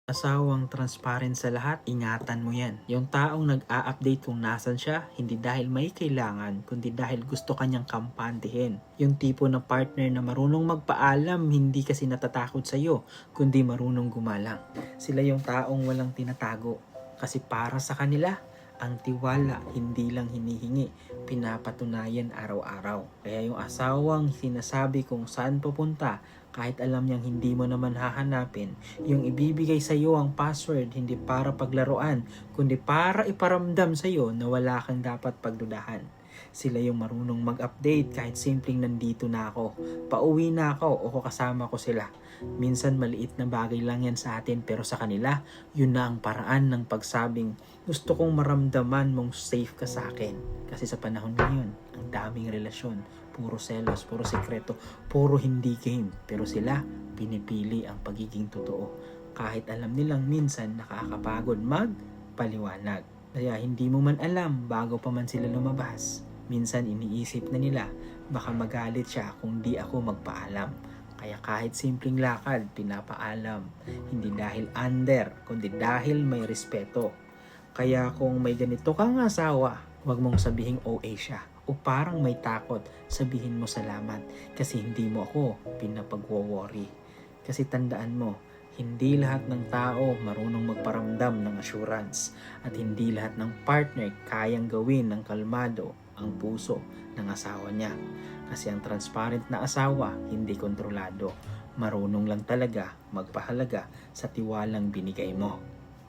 Asawang transparent sa lahat, ingatan mo yan. Yung taong nag-a-update kung nasan siya, hindi dahil may kailangan, kundi dahil gusto kanyang kampantihin. Yung tipo ng partner na marunong magpaalam, hindi kasi natatakot sa'yo, kundi marunong gumalang. Sila yung taong walang tinatago. Kasi para sa kanila, ang tiwala hindi lang hinihingi, pinapatunayan araw-araw. Kaya yung asawang sinasabi kung saan pupunta, kahit alam niyang hindi mo naman hahanapin, yung ibibigay sa iyo ang password hindi para paglaruan, kundi para iparamdam sa iyo na wala kang dapat pagdudahan. Sila yung marunong mag-update kahit simpleng nandito na ako, pauwi na ako o kasama ko sila. Minsan maliit na bagay lang yan sa atin pero sa kanila, yun na ang paraan ng pagsabing gusto kong maramdaman mong safe ka sa akin. Kasi sa panahon ngayon, ang daming relasyon, puro selos, puro sekreto, puro hindi game. Pero sila, pinipili ang pagiging totoo. Kahit alam nilang minsan nakakapagod magpaliwanag. Kaya hindi mo man alam bago pa man sila lumabas. Minsan iniisip na nila, baka magalit siya kung di ako magpaalam. Kaya kahit simpleng lakad, pinapaalam. Hindi dahil under, kundi dahil may respeto. Kaya kung may ganito kang asawa, huwag mong sabihing OA siya. O parang may takot, sabihin mo salamat. Kasi hindi mo ako pinapag-worry. Kasi tandaan mo, hindi lahat ng tao marunong magparamdam ng assurance. At hindi lahat ng partner kayang gawin ng kalmado ang puso ng asawa niya. Kasi ang transparent na asawa, hindi kontrolado. Marunong lang talaga magpahalaga sa tiwalang binigay mo.